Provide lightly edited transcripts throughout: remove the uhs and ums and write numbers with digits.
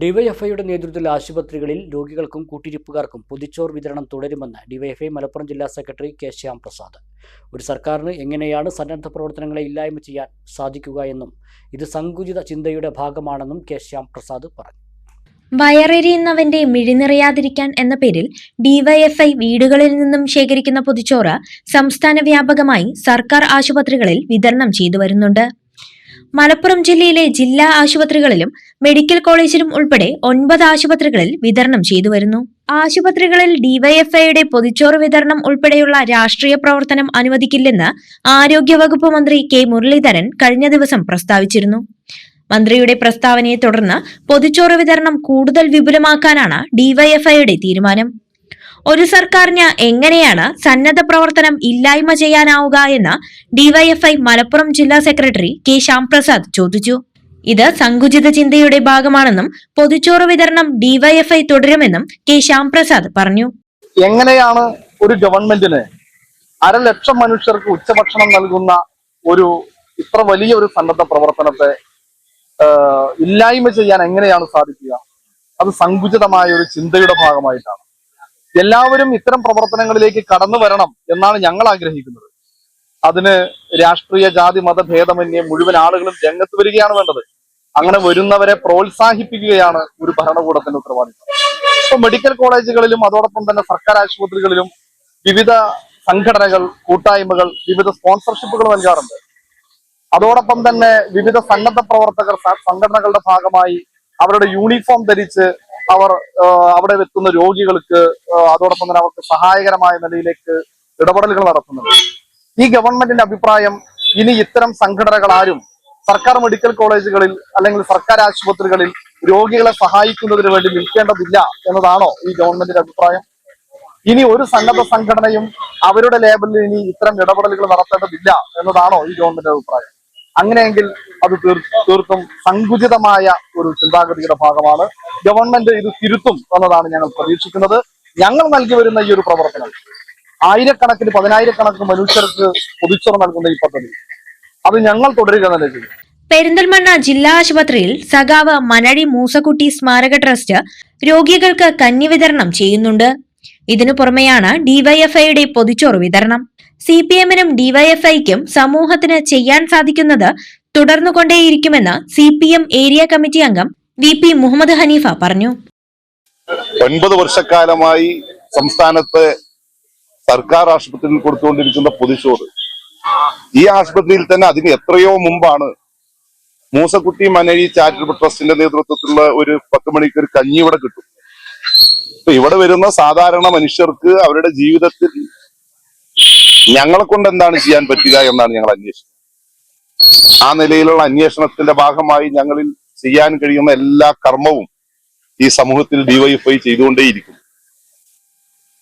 ഡിവൈഎഫ്ഐയുടെ നേതൃത്വത്തിൽ ആശുപത്രികളിൽ രോഗികൾക്കും കൂട്ടിരിപ്പുകാർക്കും പൊതിച്ചോറ് വിതരണം തുടരുമെന്ന് ഡിവൈഎഫ്ഐ മലപ്പുറം ജില്ലാ സെക്രട്ടറി കെ ശ്യാംപ്രസാദ്. ഒരു സർക്കാരിന് എങ്ങനെയാണ് സന്നദ്ധ പ്രവർത്തനങ്ങളെ ഇല്ലായ്മ ചെയ്യാൻ സാധിക്കുക എന്നും ഇത് സങ്കുചിത ചിന്തയുടെ ഭാഗമാണെന്നും കെ ശ്യാംപ്രസാദ് പറഞ്ഞു. വയറെരിയുന്നവന്റെ മിഴിനിറയാതിരിക്കാൻ എന്ന പേരിൽ ഡിവൈഎഫ്ഐ വീടുകളിൽ നിന്നും ശേഖരിക്കുന്ന പൊതിച്ചോറ് സംസ്ഥാന വ്യാപകമായി സർക്കാർ ആശുപത്രികളിൽ വിതരണം ചെയ്തു വരുന്നുണ്ട്. മലപ്പുറം ജില്ലയിലെ ജില്ലാ ആശുപത്രികളിലും മെഡിക്കൽ കോളേജിലും ഉൾപ്പെടെ 9 ആശുപത്രികളിൽ വിതരണം ചെയ്തു വരുന്നു. ആശുപത്രികളിൽ ഡിവൈഎഫ്ഐയുടെ പൊതിച്ചോറ് വിതരണം ഉൾപ്പെടെയുള്ള രാഷ്ട്രീയ പ്രവർത്തനം അനുവദിക്കില്ലെന്ന് ആരോഗ്യവകുപ്പ് മന്ത്രി കെ മുരളീധരൻ കഴിഞ്ഞ ദിവസം പ്രസ്താവിച്ചിരുന്നു. മന്ത്രിയുടെ പ്രസ്താവനയെ തുടർന്ന് പൊതിച്ചോറ് വിതരണം കൂടുതൽ വിപുലമാക്കാനാണ് ഡിവൈഎഫ്ഐയുടെ തീരുമാനം. ഒരു സർക്കാരിന് എങ്ങനെയാണ് സന്നദ്ധ പ്രവർത്തനം ഇല്ലായ്മ ചെയ്യാനാവുക എന്ന് ഡിവൈഎഫ്ഐ മലപ്പുറം ജില്ലാ സെക്രട്ടറി കെ ശ്യാംപ്രസാദ് ചോദിച്ചു. ഇത് സങ്കുചിത ചിന്തയുടെ ഭാഗമാണെന്നും പൊതിച്ചോറ് വിതരണം ഡിവൈഎഫ്ഐ തുടരുമെന്നും കെ ശ്യാംപ്രസാദ് പറഞ്ഞു. എങ്ങനെയാണ് ഒരു ഗവൺമെന്റിന് 1.5 ലക്ഷം മനുഷ്യർക്ക് ഉച്ചഭക്ഷണം നൽകുന്ന ഇത്ര വലിയ ഒരു സന്നദ്ധ പ്രവർത്തനത്തെ ഇല്ലായ്മ ചെയ്യാൻ എങ്ങനെയാണ് സാധിക്കുക? അത് സങ്കുചിതമായ ഒരു ചിന്തയുടെ ഭാഗമായിട്ടാണ്. എല്ലാവരും ഇത്തരം പ്രവർത്തനങ്ങളിലേക്ക് കടന്നു വരണം എന്നാണ് ഞങ്ങൾ ആഗ്രഹിക്കുന്നത്. അതിന് രാഷ്ട്രീയ ജാതി മത ഭേദമന്യേ മുഴുവൻ ആളുകളും രംഗത്ത് വരികയാണ് വേണ്ടത്. അങ്ങനെ വരുന്നവരെ പ്രോത്സാഹിപ്പിക്കുകയാണ് ഒരു ഭരണകൂടത്തിന്റെ ഉത്തരവാദിത്വം. ഇപ്പൊ മെഡിക്കൽ കോളേജുകളിലും അതോടൊപ്പം തന്നെ സർക്കാർ ആശുപത്രികളിലും വിവിധ സംഘടനകൾ, കൂട്ടായ്മകൾ, വിവിധ സ്പോൺസർഷിപ്പുകൾ നൽകാറുണ്ട്. അതോടൊപ്പം തന്നെ വിവിധ സന്നദ്ധ പ്രവർത്തകർ സംഘടനകളുടെ ഭാഗമായി അവരുടെ യൂണിഫോം ധരിച്ച് അവർ അവിടെ എത്തുന്ന രോഗികൾക്ക് അതോടൊപ്പം തന്നെ അവർക്ക് സഹായകരമായ നിലയിലേക്ക് ഇടപെടലുകൾ നടത്തുന്നുണ്ട്. ഈ ഗവൺമെന്റിന്റെ അഭിപ്രായം, ഇനി ഇത്തരം സംഘടനകൾ ആരും സർക്കാർ മെഡിക്കൽ കോളേജുകളിൽ അല്ലെങ്കിൽ സർക്കാർ ആശുപത്രികളിൽ രോഗികളെ സഹായിക്കുന്നതിന് വേണ്ടി നിൽക്കേണ്ടതില്ല എന്നതാണോ ഈ ഗവൺമെന്റിന്റെ അഭിപ്രായം? ഇനി ഒരു സന്നദ്ധ സംഘടനയും അവരുടെ ലേബലിൽ ഇനി ഇത്തരം ഇടപെടലുകൾ നടത്തേണ്ടതില്ല എന്നതാണോ ഈ ഗവൺമെന്റ് അഭിപ്രായം? അങ്ങനെയെങ്കിൽ അത് തീർത്തും സങ്കുചിതമായ ഒരു ചിന്താഗതിയുടെ ഭാഗമാണ്. ഗവൺമെന്റ് ഇത് തിരുത്തും എന്നതാണ് ഞങ്ങൾ പ്രതീക്ഷിക്കുന്നത്. ഞങ്ങൾ നൽകി വരുന്ന ഈ ഒരു പ്രവർത്തനം 1000കണക്കിന് 10000കണക്കിന് മനുഷ്യർക്ക് പൊതിച്ചോറ് നൽകുന്ന ഈ പദ്ധതി അത് ഞങ്ങൾ തുടരുക തന്നെ ചെയ്യും. പെരിന്തൽമണ്ണ ജില്ലാ ആശുപത്രിയിൽ സഖാവ് മനഴി മൂസക്കുട്ടി സ്മാരക ട്രസ്റ്റ് രോഗികൾക്ക് കഞ്ഞി വിതരണം ചെയ്യുന്നുണ്ട്. ഇതിനു പുറമെയാണ് ഡിവൈഎഫ്ഐയുടെ പൊതിച്ചോറ് വിതരണം. സിപിഎമ്മിനും ഡിവൈഎഫ്ഐക്കും സമൂഹത്തിന് ചെയ്യാൻ സാധിക്കുന്നത് തുടർന്നുകൊണ്ടേയിരിക്കുമെന്ന് സിപിഎം ഏരിയ കമ്മിറ്റി അംഗം VP മുഹമ്മദ് ഹനീഫ പറഞ്ഞു. 9 വർഷക്കാലമായി സംസ്ഥാനത്ത് സർക്കാർ ആശുപത്രിയിൽ കൊടുത്തുകൊണ്ടിരിക്കുന്ന പൊതിച്ചോറ്, ഈ ആശുപത്രിയിൽ തന്നെ അതിന് എത്രയോ മുമ്പാണ് മൂസക്കുട്ടി മനഴി ചാരിറ്റബിൾ ട്രസ്റ്റിന്റെ നേതൃത്വത്തിലുള്ള ഒരു 10 മണിക്ക് ഒരു കഞ്ഞി ഇവിടെ കിട്ടും. ഇവിടെ വരുന്ന സാധാരണ മനുഷ്യർക്ക് അവരുടെ ജീവിതത്തിൽ ഞങ്ങളെ കൊണ്ട് എന്താണ് ചെയ്യാൻ പറ്റുക എന്നാണ് ഞങ്ങൾ അന്വേഷിക്കുന്നത്. ആ നിലയിലുള്ള അന്വേഷണത്തിന്റെ ഭാഗമായി ഞങ്ങളിൽ ചെയ്യാൻ കഴിയുന്ന എല്ലാ കർമ്മവും ഈ സമൂഹത്തിൽ ഡിവൈഎഫ്ഐ ചെയ്തുകൊണ്ടേയിരിക്കും.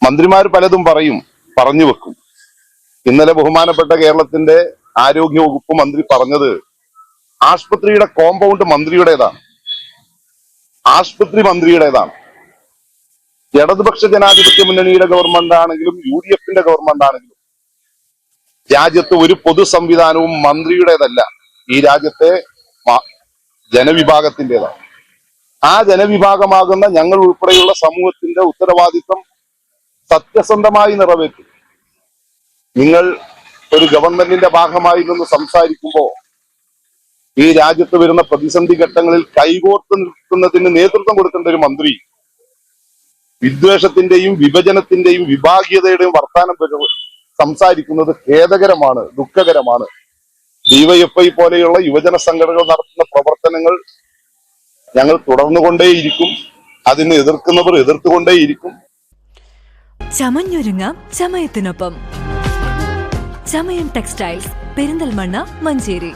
മന്ത്രിമാർ പലതും പറഞ്ഞു വെക്കും. ഇന്നലെ ബഹുമാനപ്പെട്ട കേരളത്തിന്റെ ആരോഗ്യ വകുപ്പ് മന്ത്രി പറഞ്ഞത് ആശുപത്രിയുടെ കോമ്പൗണ്ട് മന്ത്രിയുടേതാണ്, ആശുപത്രി മന്ത്രിയുടേതാണ്. ഇടതുപക്ഷ ജനാധിപത്യ മുന്നണിയുടെ ഗവൺമെന്റ് ആണെങ്കിലും UDFന്റെ ഗവൺമെന്റ് ആണെങ്കിലും രാജ്യത്ത് ഒരു പൊതു സംവിധാനവും മന്ത്രിയുടേതല്ല. ഈ രാജ്യത്തെ ജനവിഭാഗത്തിൻ്റെതാണ്. ആ ജനവിഭാഗമാകുന്ന ഞങ്ങൾ ഉൾപ്പെടെയുള്ള സമൂഹത്തിന്റെ ഉത്തരവാദിത്വം സത്യസന്ധമായി നിറവേറ്റും. നിങ്ങൾ ഒരു ഗവൺമെന്റിന്റെ ഭാഗമായി നിന്ന് സംസാരിക്കുമ്പോൾ ഈ രാജ്യത്ത് വരുന്ന പ്രതിസന്ധി ഘട്ടങ്ങളിൽ കൈകോർത്ത് നിൽക്കുന്നതിന് നേതൃത്വം കൊടുക്കേണ്ട ഒരു മന്ത്രി വിദ്വേഷത്തിന്റെയും വിഭജനത്തിന്റെയും വിഭാഗീയതയുടെയും വർത്താനം സംസാരിക്കുന്നത് ഖേദകരമാണ്, ദുഃഖകരമാണ്. ഡിവൈഎഫ്ഐ പോലെയുള്ള യുവജന സംഘടനകൾ നടത്തുന്ന പ്രവർത്തനങ്ങൾ ഞങ്ങൾ തുടർന്നുകൊണ്ടേയിരിക്കും. അതിനെ എതിർക്കുന്നവർ എതിർത്തുകൊണ്ടേയിരിക്കും. ചമഞ്ഞൊരുങ്ങാം ചമയത്തിനൊപ്പം. ചമയം ടെക്സ്റ്റൈൽസ്, പെരിന്തൽമണ്ണ, മഞ്ചേരി.